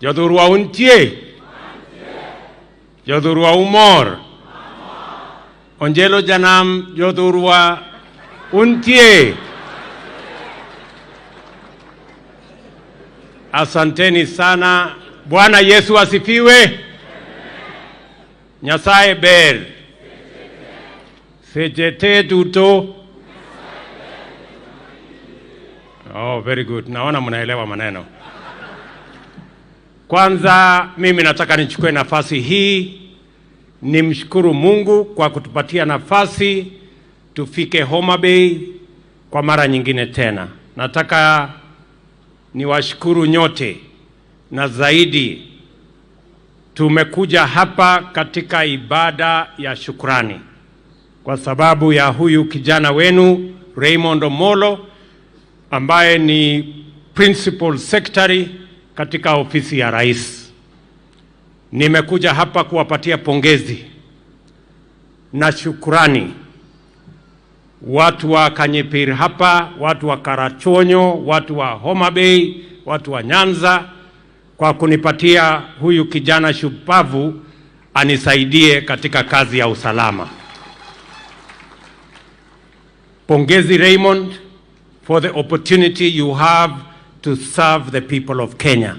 Jodhurwa untie? Jodhurwa umor? Onjelo janam jodhurwa untie? Asanteni sana. Bwana Yesu asifiwe. Nyasaye ber. Sejete duto. Oh, very good. Naona mnaelewa maneno. Kwanza mimi nataka nichukue nafasi hii nimshukuru Mungu kwa kutupatia nafasi tufike Homabay kwa mara nyingine tena. Nataka niwashukuru nyote, na zaidi tumekuja hapa katika ibada ya shukrani kwa sababu ya huyu kijana wenu Raymond Omolo ambaye ni Principal Secretary katika ofisi ya Rais. Nimekuja hapa kuwapatia pongezi na shukrani watu wa Kanyepir hapa, watu wa Karachonyo, watu wa Homabay, watu wa Nyanza kwa kunipatia huyu kijana shupavu anisaidie katika kazi ya usalama. Pongezi Raymond for the opportunity you have to serve the people of Kenya.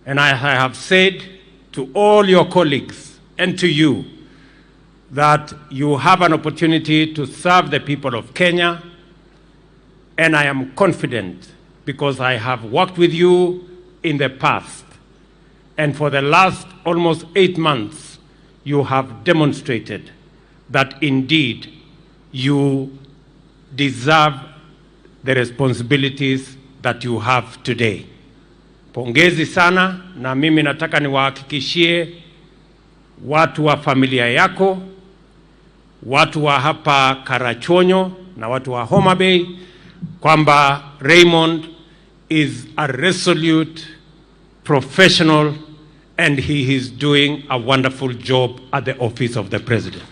And I have said to all your colleagues and to you that you have an opportunity to serve the people of Kenya, and I am confident because I have worked with you in the past, and for the last almost 8 months you have demonstrated that indeed you deserve the responsibilities that you have today. Pongezi sana, na mimi nataka niwahakikishie watu wa familia yako, watu wa hapa Karachonyo na watu wa Homabay kwamba Raymond is a resolute professional and he is doing a wonderful job at the office of the president.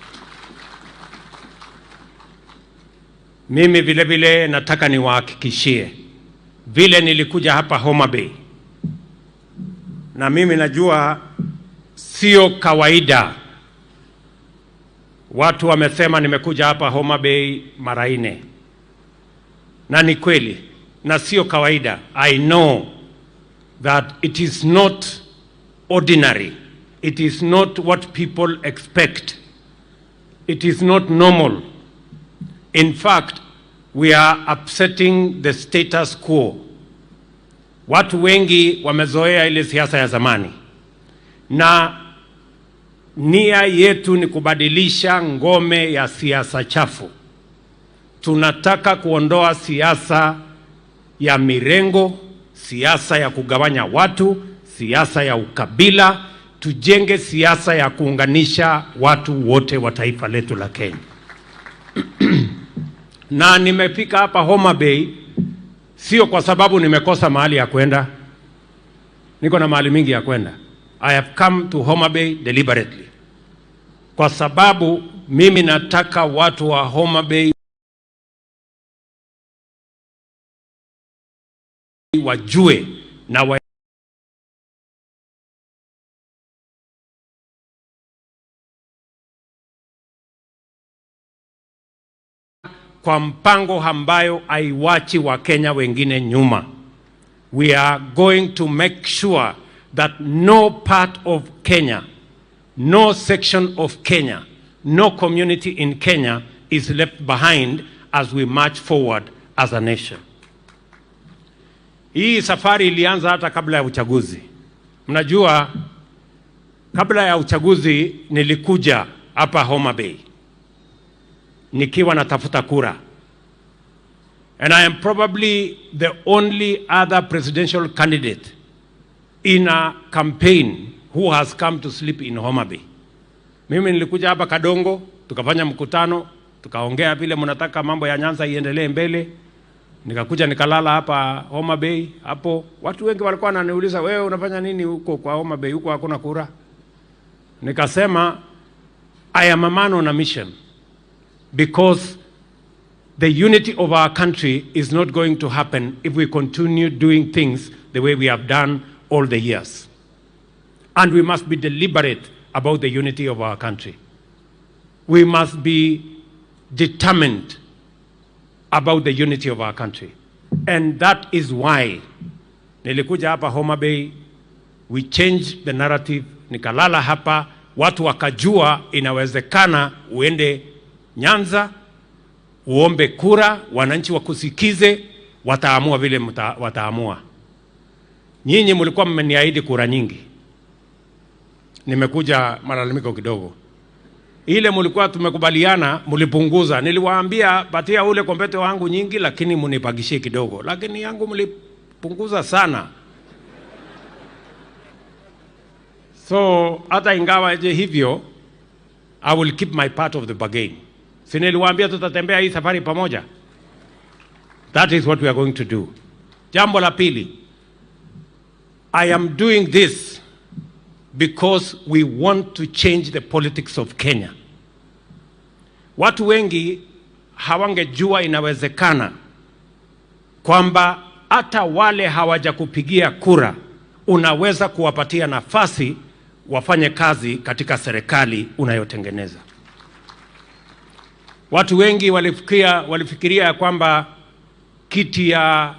Mimi vile vile nataka niwahakikishie vile nilikuja hapa Homabay, na mimi najua sio kawaida. Watu wamesema nimekuja hapa Homabay mara 4. Na ni kweli, na sio kawaida. I know that it is not ordinary. It is not what people expect. It is not normal. In fact, we are upsetting the status quo. Watu wengi wamezoea ile siasa ya zamani, na nia yetu ni kubadilisha ngome ya siasa chafu. Tunataka kuondoa siasa ya mirengo, siasa ya kugawanya watu, siasa ya ukabila, tujenge siasa ya kuunganisha watu wote wa taifa letu la Kenya. Na nimefika hapa Homabay sio kwa sababu nimekosa mahali ya kwenda. Niko na mahali mingi ya kwenda. I have come to Homabay deliberately kwa sababu mimi nataka watu wa Homabay wajue na kwa mpango ambayo haiwachi wa Kenya wengine nyuma. We are going to make sure that no part of Kenya, no section of Kenya, no community in Kenya is left behind as we march forward as a nation. Hii safari ilianza hata kabla ya uchaguzi. Mnajua kabla ya uchaguzi nilikuja hapa Homabay nikiwa natafuta kura. And I am probably the only other presidential candidate in a campaign who has come to sleep in Homabay. Mimi nilikuja hapa Kadongo, tukafanya mkutano, tukaongea vile mnataka mambo ya Nyanza iendelee mbele. Nikakuja nikalala hapa Homabay hapo. Watu wengi walikuwa wananiuliza, wewe unafanya nini huko kwa Homabay, huko hakuna kura? Nikasema I am a man on a mission, because the unity of our country is not going to happen if we continue doing things the way we have done all the years. And we must be deliberate about the unity of our country. We must be determined about the unity of our country. And that is why nilikuja hapa Homabay, we changed the narrative, nikalala hapa, watu wakajua inawezekana uende Nyanza, uombe kura, wananchi wakusikize, wataamua vile wataamua. Nyinyi mlikuwa mmeniahidi kura nyingi. Nimekuja malalamiko kidogo. Ile mlikuwa tumekubaliana, mlipunguza. Niliwaambia patia ule kompete wangu nyingi, lakini munipagishie kidogo. Lakini yangu mlipunguza sana. So hata ingawa je hivyo, I will keep my part of the bargain. Si niliwaambia tutatembea hii safari pamoja. That is what we are going to do. Jambo la pili, I am doing this because we want to change the politics of Kenya. Watu wengi hawangejua inawezekana kwamba hata wale hawajakupigia kura unaweza kuwapatia nafasi wafanye kazi katika serikali unayotengeneza. Watu wengi walifikiria kwamba kiti ya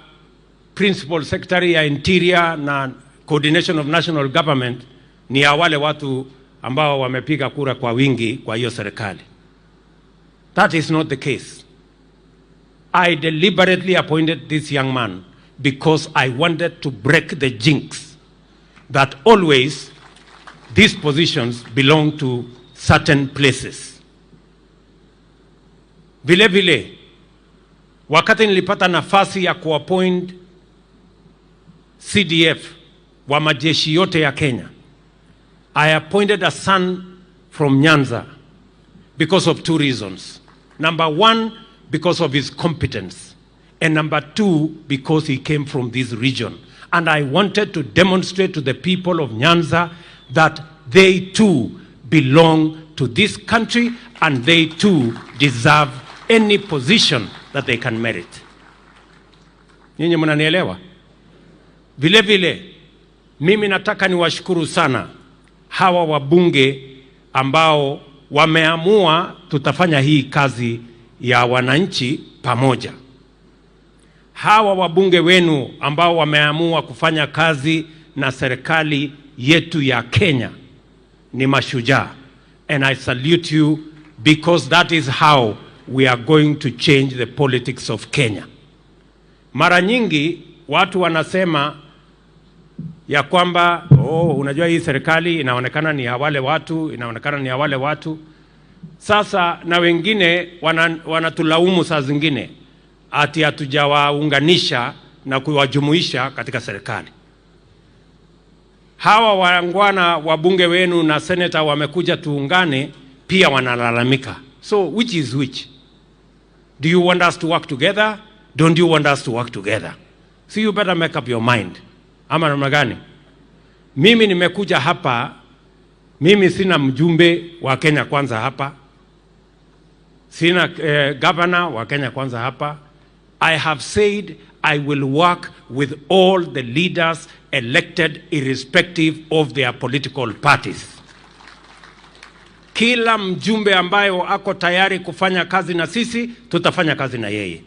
Principal Secretary ya Interior na Coordination of National Government ni ya wale watu ambao wamepiga kura kwa wingi kwa hiyo serikali. That is not the case. I deliberately appointed this young man because I wanted to break the jinx that always these positions belong to certain places. Vile vile, wakati nilipata nafasi ya kuappoint CDF wa majeshi yote ya Kenya, I appointed a son from Nyanza because of two reasons. Number one, because of his competence. And number two, because he came from this region. And I wanted to demonstrate to the people of Nyanza that they too belong to this country and they too deserve any position that they can merit. Nyinyi mnanielewa? Vile vile, mimi nataka niwashukuru sana hawa wabunge ambao wameamua tutafanya hii kazi ya wananchi pamoja. Hawa wabunge wenu ambao wameamua kufanya kazi na serikali yetu ya Kenya ni mashujaa. And I salute you because that is how we are going to change the politics of Kenya. Mara nyingi watu wanasema ya kwamba unajua hii serikali inaonekana ni ya wale watu, inaonekana ni ya wale watu. Sasa na wengine wanatulaumu saa zingine ati hatujawaunganisha na kuwajumuisha katika serikali. Hawa wangwana wabunge wenu na senator wamekuja tuungane pia wanalalamika. So which is which? Do you want us to work together? Don't you want us to work together? So you better make up your mind. Ama namna gani? Mimi nimekuja hapa, mimi sina mjumbe wa Kenya Kwanza hapa. Sina governor wa Kenya Kwanza hapa. I have said I will work with all the leaders elected irrespective of their political parties. Kila mjumbe ambayo ako tayari kufanya kazi na sisi, tutafanya kazi na yeye.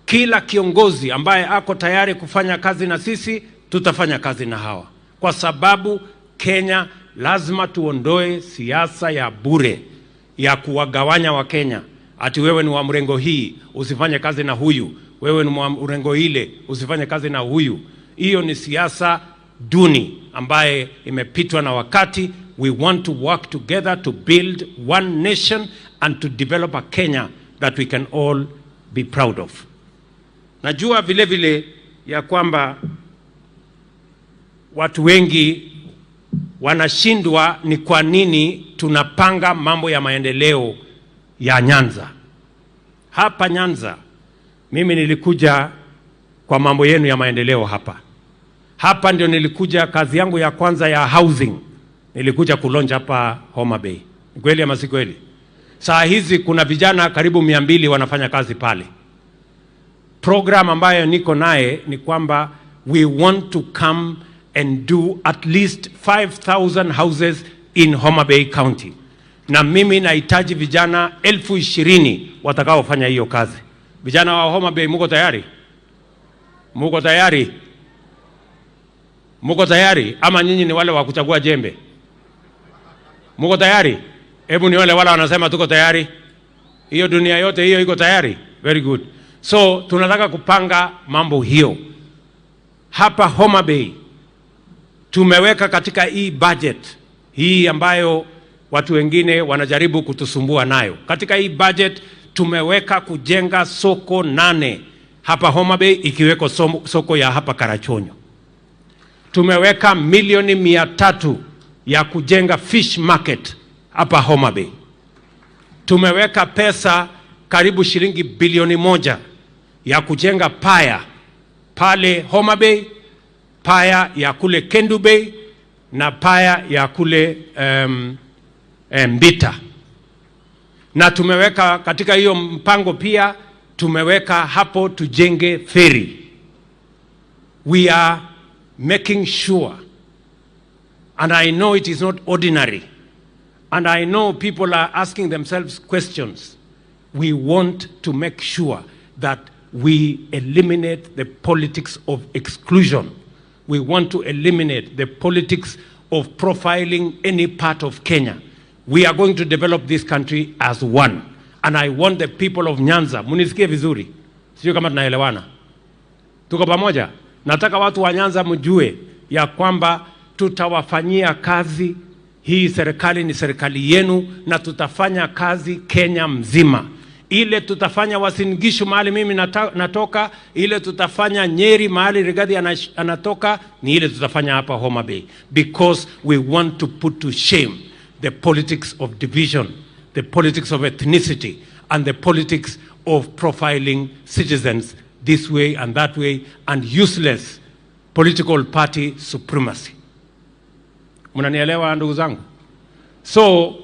Kila kiongozi ambaye ako tayari kufanya kazi na sisi, tutafanya kazi na hawa. Kwa sababu Kenya lazima tuondoe siasa ya bure ya kuwagawanya wa Kenya. Ati wewe ni wa mrengo hii, usifanye kazi na huyu. Wewe ni wa mrengo ile, usifanye kazi na huyu. Hiyo ni siasa duni ambaye imepitwa na wakati. We want to work together to build one nation and to develop a Kenya that we can all be proud of. Najua vile vile ya kwamba watu wengi wanashindwa ni kwa nini tunapanga mambo ya maendeleo ya Nyanza. Hapa Nyanza, mimi nilikuja kwa mambo yenu ya maendeleo hapa. Hapa ndio nilikuja kazi yangu ya kwanza ya housing. Nilikuja kulonja hapa Homabay. Kweli ama si kweli? Saa hizi kuna vijana karibu 200 wanafanya kazi pale. Program ambayo niko naye ni kwamba we want to come and do at least 5,000 houses in Homabay County. Na mimi nahitaji vijana 20,000 watakaofanya hiyo kazi. Vijana wa Homabay, muko tayari? Muko tayari? Muko tayari? Ama nyinyi ni wale wa kuchagua jembe? Muko tayari? Hebu ni wale wanasema tuko tayari. Hiyo dunia yote hiyo iko tayari. Very good. So tunataka kupanga mambo hiyo. Hapa Homabay tumeweka katika hii budget hii ambayo watu wengine wanajaribu kutusumbua nayo. Katika hii budget tumeweka kujenga soko 8 hapa Homabay, ikiweko soko ya hapa Karachonyo. Tumeweka milioni 300 ya kujenga fish market hapa Homabay. Tumeweka pesa karibu shilingi bilioni 1 ya kujenga paya pale Homabay, paya ya kule Kendu Bay na paya ya kule Mbita. Na tumeweka katika hiyo mpango pia tumeweka hapo tujenge ferry. We are making sure, and I know it is not ordinary, and I know people are asking themselves questions. We want to make sure that we eliminate the politics of exclusion. We want to eliminate the politics of profiling any part of Kenya. We are going to develop this country as one. And I want the people of Nyanza, munisikie vizuri, sio kama tunaelewana. Tuko pamoja? Nataka watu wa Nyanza mjue ya kwamba tutawafanyia kazi. Hii serikali ni serikali yenu na tutafanya kazi Kenya mzima. Ile tutafanya Uasin Gishu mahali mimi natoka, ile tutafanya Nyeri mahali Rigathi anatoka, ni ile tutafanya hapa Homabay, because we want to put to shame the politics of division, the politics of ethnicity, and the politics of profiling citizens this way and that way, and useless political party supremacy. Mnanielewa ndugu zangu? So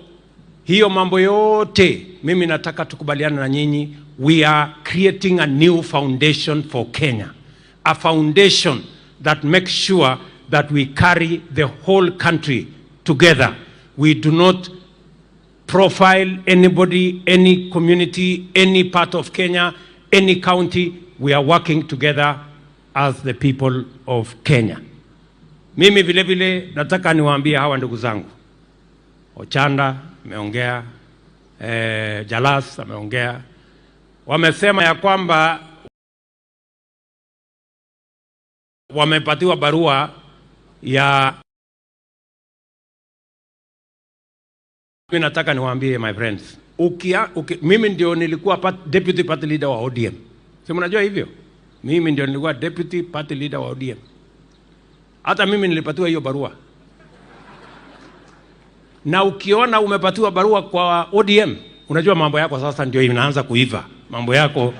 hiyo mambo yote mimi nataka tukubaliana na nyinyi. We are creating a new foundation for Kenya, a foundation that makes sure that we carry the whole country together. We do not profile anybody, any community, any part of Kenya, any county. We are working together as the people of Kenya. Mimi vile vile nataka niwaambie hawa ndugu zangu. Ochanda ameongea, Jalas ameongea. Wamesema ya kwamba wamepatiwa barua ya. Mimi nataka niwaambie my friends, mimi ndio nilikuwa deputy party leader wa ODM. Si mnajua hivyo? Mimi ndio nilikuwa deputy party leader wa ODM. Hata mimi nilipatiwa hiyo barua. Na ukiona umepatiwa barua kwa ODM, unajua mambo yako sasa ndio inaanza kuiva. Mambo yako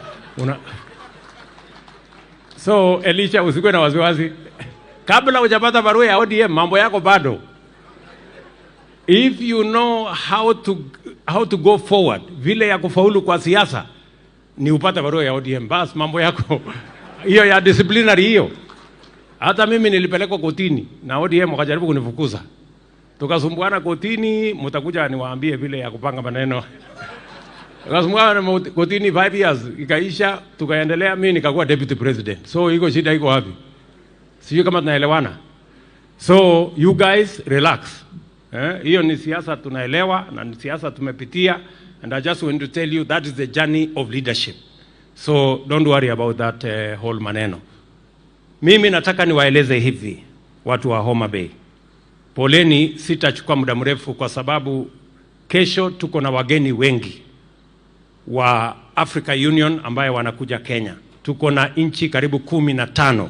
So Elisha, usikue na wasiwasi. Kabla hujapata barua ya ODM, mambo yako bado. If you know how to go forward, vile ya kufaulu kwa siasa ni upate barua ya ODM, bas mambo yako hiyo ya disciplinary hiyo. Hata mimi nilipelekwa kotini na ODM wakajaribu kunifukuza. Tukasumbuana kotini, mtakuja niwaambie vile ya kupanga maneno. Tukasumbuana kotini 5 years, ikaisha, tukaendelea, mimi nikakuwa deputy president. So iko shida iko wapi? Sio kama tunaelewana. So you guys relax. Hiyo ni siasa tunaelewa na ni siasa tumepitia, and I just want to tell you that is the journey of leadership. So don't worry about that whole maneno. Mimi nataka niwaeleze hivi watu wa Homabay. Poleni, sitachukua muda mrefu kwa sababu kesho tuko na wageni wengi wa Africa Union ambaye wanakuja Kenya. Tuko na nchi karibu 15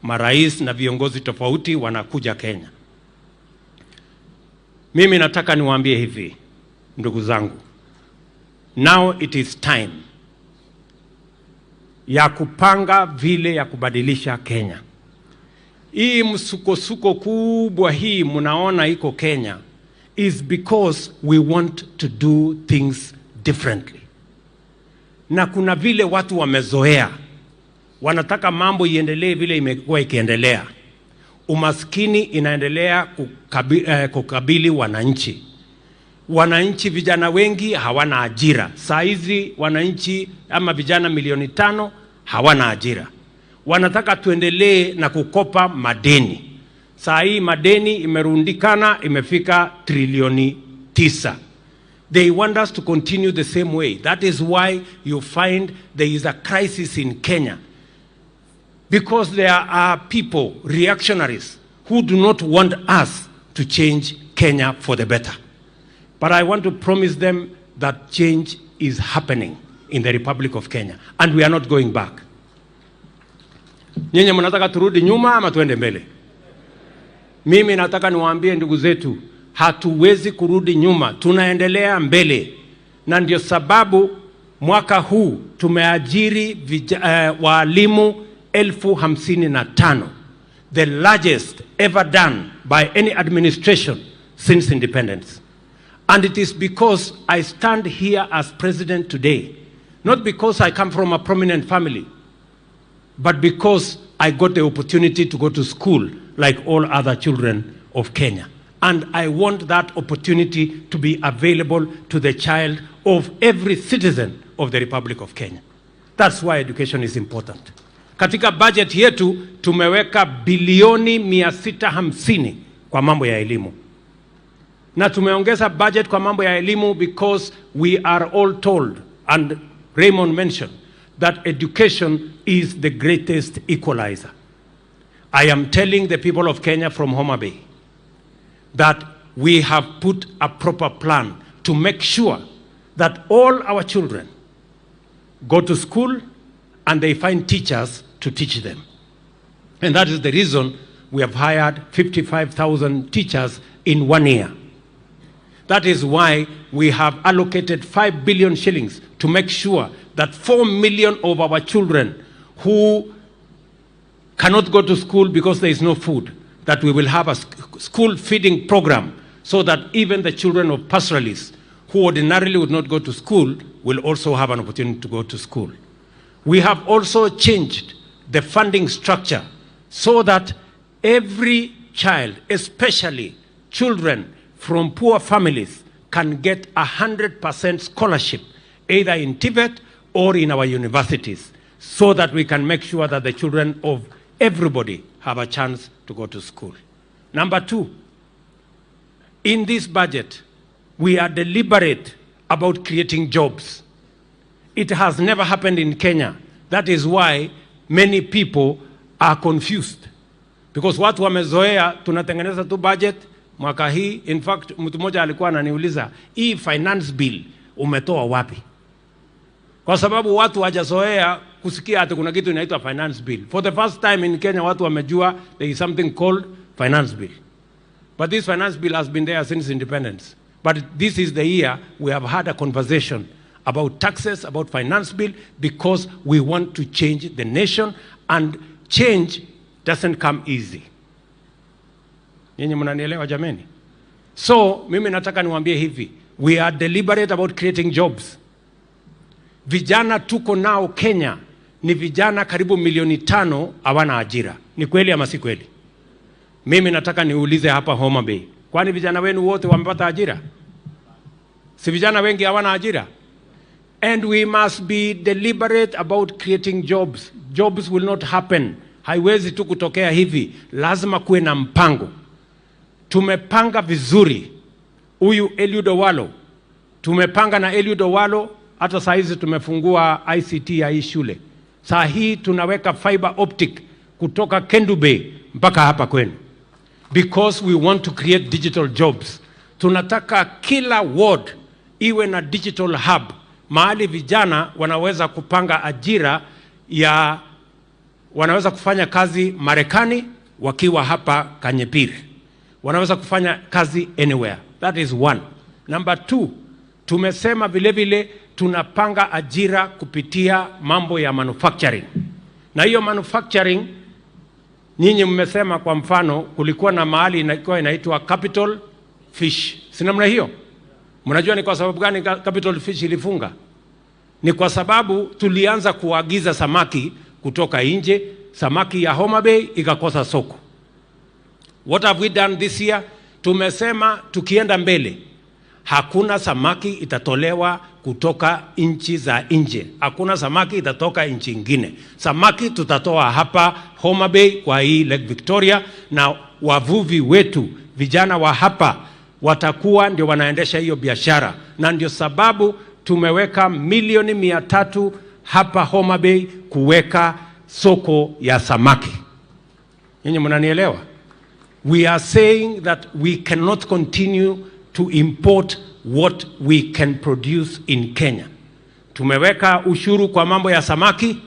marais na viongozi tofauti wanakuja Kenya. Mimi nataka niwaambie hivi ndugu zangu. Now it is time ya kupanga vile ya kubadilisha Kenya. Hii msukosuko kubwa hii mnaona iko Kenya is because we want to do things differently. Na kuna vile watu wamezoea, wanataka mambo iendelee vile imekuwa ikiendelea. umaskini inaendelea kukabili wananchi. Wananchi vijana wengi hawana ajira. Saa hizi wananchi ama vijana milioni 5 hawana ajira. Wanataka tuendelee na kukopa madeni. Saa hii madeni imerundikana imefika trilioni 9. They want us to continue the same way. That is why you find there is a crisis in Kenya. Because there are people, reactionaries, who do not want us to change Kenya for the better. But I want to promise them that change is happening in the Republic of Kenya. And we are not going back. Nyinyi mnataka turudi nyuma ama tuende mbele? Mimi nataka niwaambie ndugu zetu, hatuwezi kurudi nyuma, tunaendelea mbele. Na ndio sababu mwaka huu tumeajiri walimu 55,000, the largest ever done by any administration since independence. And it is because I stand here as president today, not because I come from a prominent family, but because I got the opportunity to go to school like all other children of Kenya. And I want that opportunity to be available to the child of every citizen of the Republic of Kenya. That's why education is important. Katika budget yetu tumeweka bilioni 650 kwa mambo ya elimu. Na tumeongeza budget kwa mambo ya elimu because we are all told, and Raymond mentioned, that education is the greatest equalizer. I am telling the people of Kenya from Homabay that we have put a proper plan to make sure that all our children go to school and they find teachers to teach them. And that is the reason we have hired 55,000 teachers in 1 year. That is why we have allocated 5 billion shillings to make sure that 4 million of our children who cannot go to school because there is no food, that we will have a school feeding program so that even the children of pastoralists who ordinarily would not go to school will also have an opportunity to go to school. We have also changed the funding structure so that every child, especially children from poor families, can get 100% scholarship, either in Tibet or in our universities, so that we can make sure that the children of everybody have a chance to go to school. Number 2, in this budget, we are deliberate about creating jobs. It has never happened in Kenya. That is why many people are confused. Because watu wamezoea tunatengeneza tu budget mwaka hii. In fact, mtu mmoja alikuwa ananiuliza, hii finance bill umetoa wapi? Kwa sababu watu hawajazoea kusikia ati kuna kitu inaitwa finance bill. For the first time in Kenya watu wamejua there is something called finance bill. But this finance bill has been there since independence. But this is the year we have had a conversation about taxes, about finance bill, because we want to change the nation, and change doesn't come easy. Nyinyi mnanielewa jameni? So mimi nataka niwaambie hivi, we are deliberate about creating jobs. Vijana tuko nao Kenya ni vijana karibu milioni 5 hawana ajira. Ni kweli ama si kweli? Mimi nataka niulize hapa Homabay, kwani vijana wenu wote wamepata ajira? Si vijana wengi hawana ajira? And we must be deliberate about creating jobs. Jobs will not happen. Haiwezi tu kutokea hivi. Lazima kuwe na mpango. Tumepanga vizuri. Huyu Eliud Owalo, tumepanga na Eliud Owalo, hata saa hizi tumefungua ICT ya hii shule. Saa hii tunaweka fiber optic kutoka Kendu Bay mpaka hapa kwenu. Because we want to create digital jobs. Tunataka kila ward iwe na digital hub. Mahali vijana wanaweza kupanga ajira ya, wanaweza kufanya kazi Marekani wakiwa hapa Kanyepiri. Wanaweza kufanya kazi anywhere. That is 1. Number 2, tumesema vile vile tunapanga ajira kupitia mambo ya manufacturing. Na hiyo manufacturing, nyinyi mmesema kwa mfano kulikuwa na mahali inaitwa Capital Fish. Si namna hiyo? Mnajua ni kwa sababu gani Capital Fish ilifunga? Ni kwa sababu tulianza kuagiza samaki kutoka nje, samaki ya Homabay ikakosa soko. What have we done this year? Tumesema tukienda mbele, hakuna samaki itatolewa kutoka nchi za nje. Hakuna samaki itatoka nchi ingine. Samaki tutatoa hapa Homabay kwa hii Lake Victoria, na wavuvi wetu, vijana wa hapa, watakuwa ndio wanaendesha hiyo biashara. Na ndio sababu tumeweka milioni 300 hapa Homabay kuweka soko ya samaki. Nyinyi mnanielewa? We are saying that we cannot continue to import what we can produce in Kenya. Tumeweka ushuru kwa mambo ya samaki,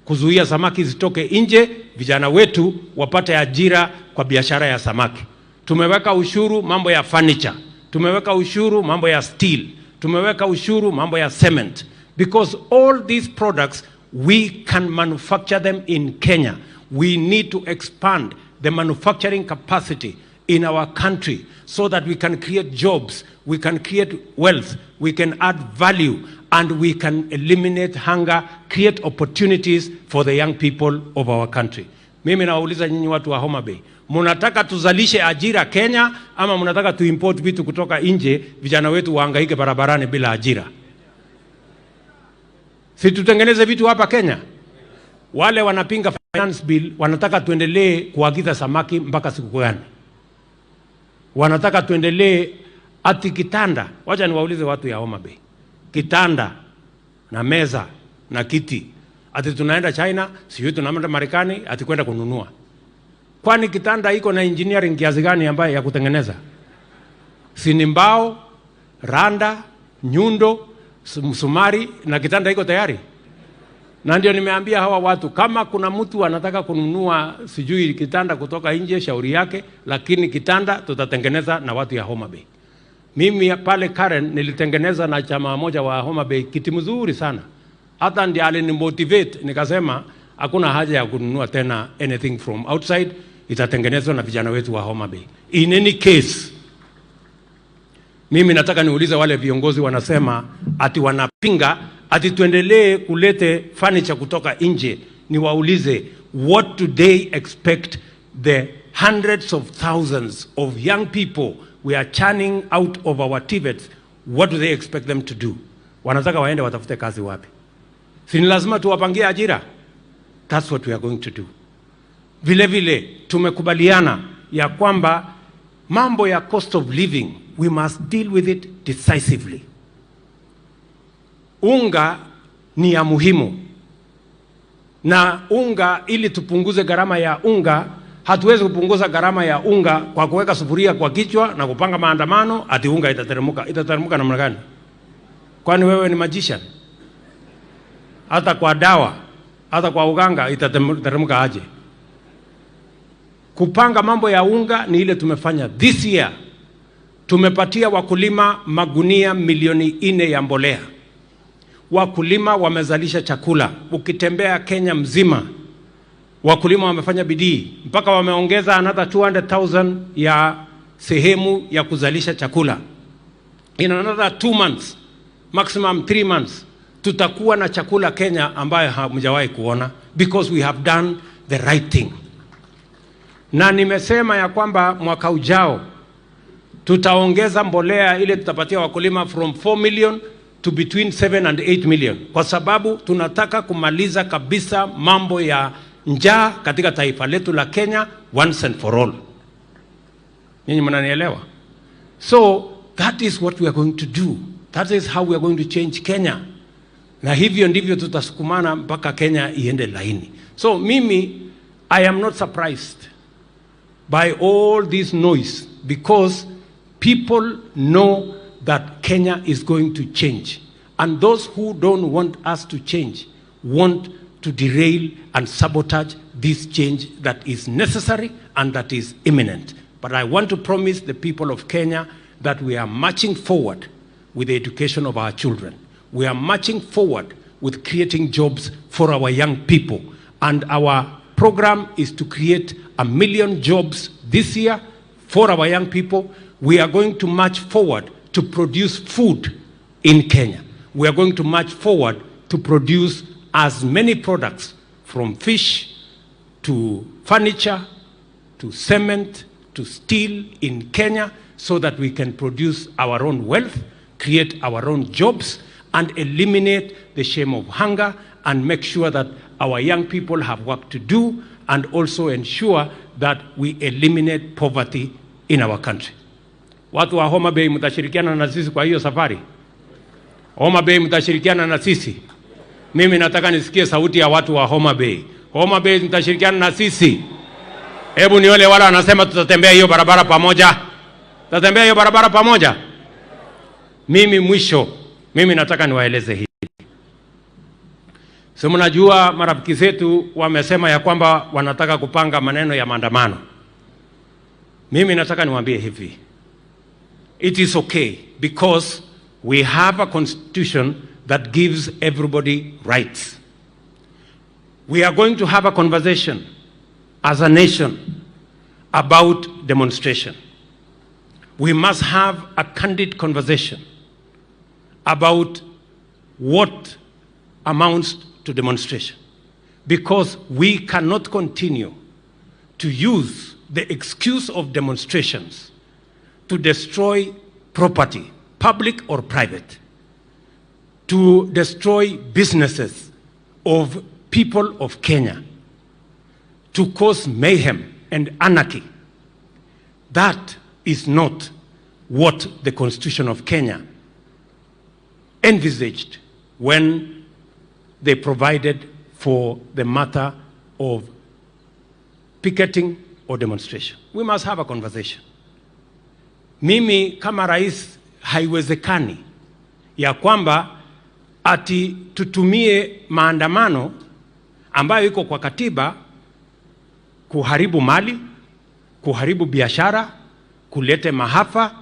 kuzuia samaki zitoke nje, vijana wetu wapate ajira kwa biashara ya samaki. Tumeweka ushuru mambo ya furniture, tumeweka ushuru mambo ya steel, tumeweka ushuru mambo ya cement, because all these products we can manufacture them in Kenya. We need to expand the manufacturing capacity in our country so that we can create jobs, we can create wealth, we can add value, and we can eliminate hunger, create opportunities for the young people of our country. Mimi nawauliza nyinyi watu wa Homabay, mnataka tuzalishe ajira Kenya ama mnataka tuimport vitu kutoka nje, vijana wetu wahangaike barabarani bila ajira? Si tutengeneze vitu hapa Kenya? Wale wanapinga finance bill wanataka tuendelee kuagiza samaki mpaka siku gani? Wanataka tuendelee ati kitanda. Wacha niwaulize watu ya Homabay. Kitanda na meza na kiti, ati tunaenda China, sio tunaenda Marekani ati kwenda kununua. Kwani kitanda iko na engineering kiasi gani ambaye ya kutengeneza? Si ni mbao, randa, nyundo, msumari na kitanda iko tayari? Na ndio nimeambia hawa watu, kama kuna mtu anataka kununua sijui kitanda kutoka nje, shauri yake, lakini kitanda tutatengeneza na watu ya Homabay. Mimi pale Karen nilitengeneza na chama moja wa Homabay kiti mzuri sana. Hata ndiye alinimotivate, nikasema hakuna haja ya kununua tena anything from outside, itatengenezwa na vijana wetu wa Homabay. In any case, mimi nataka niulize wale viongozi wanasema ati wanapinga ati tuendelee kulete furniture kutoka nje. Niwaulize, what do they expect the hundreds of thousands of young people we are churning out of our TVETs, what do they expect them to do? Wanataka waende watafute kazi wapi? Si ni lazima tuwapangie ajira? That's what we are going to do. Vile vile tumekubaliana ya kwamba mambo ya cost of living, we must deal with it decisively. Unga ni ya muhimu, na unga, ili tupunguze gharama ya unga, hatuwezi kupunguza gharama ya unga kwa kuweka sufuria kwa kichwa na kupanga maandamano ati unga itateremka. Itateremka namna gani? Kwani wewe ni magician? Hata kwa dawa, hata kwa uganga itateremka aje? Kupanga mambo ya unga ni ile tumefanya this year. Tumepatia wakulima magunia milioni 4 ya mbolea. Wakulima wamezalisha chakula. Ukitembea Kenya mzima, wakulima wamefanya bidii mpaka wameongeza another 200,000 ya sehemu ya kuzalisha chakula. In another 2 months, maximum 3 months, tutakuwa na chakula Kenya ambayo hamjawahi kuona, because we have done the right thing. Na nimesema ya kwamba mwaka ujao tutaongeza mbolea ile tutapatia wakulima from 4 million to between 7 and 8 million, kwa sababu tunataka kumaliza kabisa mambo ya njaa katika taifa letu la Kenya once and for all. Ninyi mnanielewa? So that is what we are going to do. That is how we are going to change Kenya. Na hivyo ndivyo tutasukumana mpaka Kenya iende laini. So mimi, I am not surprised by all this noise, because people know that Kenya is going to change. And those who don't want us to change want to derail and sabotage this change that is necessary and that is imminent. But I want to promise the people of Kenya that we are marching forward with the education of our children. We are marching forward with creating jobs for our young people. And our program is to create 1 million jobs this year for our young people. We are going to march forward to produce food in Kenya. We are going to march forward to produce as many products, from fish to furniture to cement to steal in Kenya so that we can produce our own wealth, create our own jobs, and eliminate the shame of hunger, and make sure that our young people have work to do, and also ensure that we eliminate poverty in our country. Watu wa Homabay, mtashirikiana na sisi kwa hiyo safari? Homabay, mtashirikiana na sisi? Mimi nataka nisikie sauti ya watu wa Homabay. Homabay, mtashirikiana na sisi? Hebu ni wale wanasema tutatembea hiyo barabara pamoja. Tutatembea hiyo barabara pamoja. Mimi nataka niwaeleze hili. So mnajua marafiki zetu wamesema ya kwamba wanataka kupanga maneno ya maandamano. Mimi nataka niwaambie hivi. It is okay because we have a constitution that gives everybody rights. We are going to have a conversation as a nation about demonstration. We must have a candid conversation about what amounts to demonstration, because we cannot continue to use the excuse of demonstrations to destroy property, public or private, to destroy businesses of people of Kenya, to cause mayhem and anarchy. That is not what the Constitution of Kenya envisaged when they provided for the matter of picketing or demonstration. We must have a conversation. Mimi kama rais haiwezekani ya kwamba ati tutumie maandamano ambayo iko kwa katiba kuharibu mali, kuharibu biashara, kulete mahafa,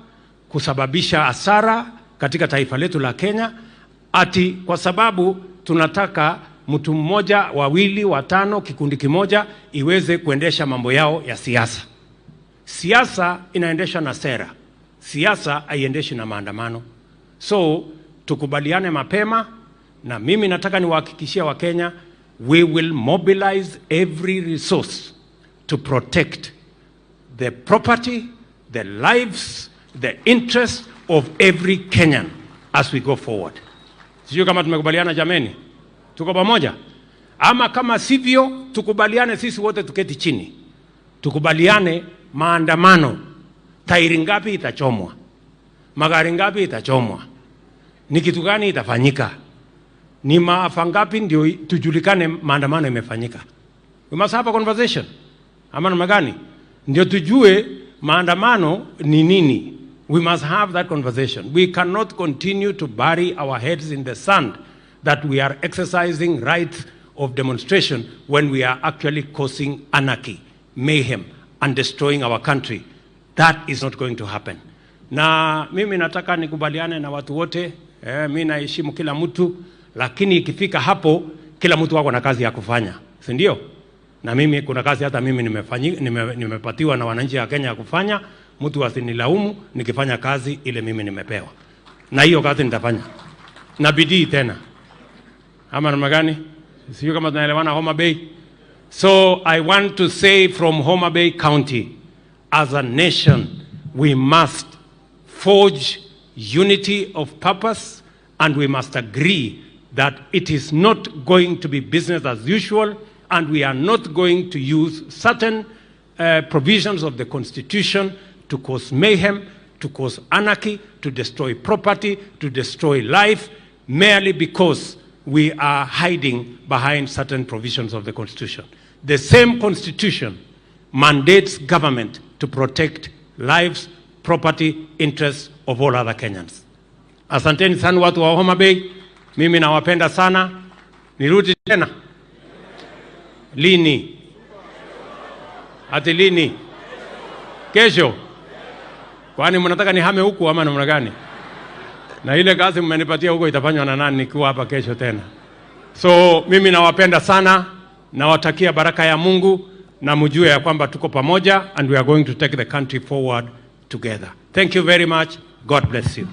kusababisha hasara katika taifa letu la Kenya, ati kwa sababu tunataka mtu mmoja, wawili, watano, kikundi kimoja iweze kuendesha mambo yao ya siasa. Siasa inaendeshwa na sera. Siasa haiendeshi na maandamano. So tukubaliane mapema, na mimi nataka niwahakikishia wa Kenya, we will mobilize every resource to protect the property, the lives, the interests of every Kenyan as we go forward. Sio kama tumekubaliana jameni? Tuko pamoja? Ama kama sivyo, tukubaliane sisi wote tuketi chini. Tukubaliane maandamano, tairi ngapi itachomwa, magari ngapi itachomwa, ni kitu gani itafanyika, ni maafa ngapi ndio tujulikane maandamano imefanyika. We must have a conversation. Ama namna gani? Ndio tujue maandamano ni nini. We must have that conversation. We cannot continue to bury our heads in the sand that we are exercising rights of demonstration when we are actually causing anarchy, mayhem, and destroying our country. That is not going to happen. Na mimi nataka nikubaliane na watu wote. Mimi naheshimu kila mtu, lakini ikifika hapo kila mtu wako na kazi ya kufanya, si ndio? Na mimi kuna kazi hata mimi nimepatiwa na wananchi wa Kenya ya kufanya. Mtu asinilaumu nikifanya kazi ile mimi nimepewa. Na hiyo kazi nitafanya. Na bidii tena. Ama namna gani? Sio kama tunaelewana Homabay. So I want to say from Homabay County, as a nation, we must forge unity of purpose, and we must agree that it is not going to be business as usual, and we are not going to use certain provisions of the Constitution to cause mayhem, to cause anarchy, to destroy property, to destroy life, merely because we are hiding behind certain provisions of the Constitution. The same Constitution mandates government to protect lives, property, interests of all other Kenyans. Asanteni sana watu wa Homabay, mimi nawapenda sana. Nirudi tena. Lini? Ati lini? Kesho? Kwani mnataka nihame huku ama namna gani? Na ile kazi mmenipatia huko itafanywa na nani nikiwa hapa kesho tena? So mimi nawapenda sana, nawatakia baraka ya Mungu, na mjue ya kwamba tuko pamoja, and we are going to take the country forward together. Thank you very much. God bless you.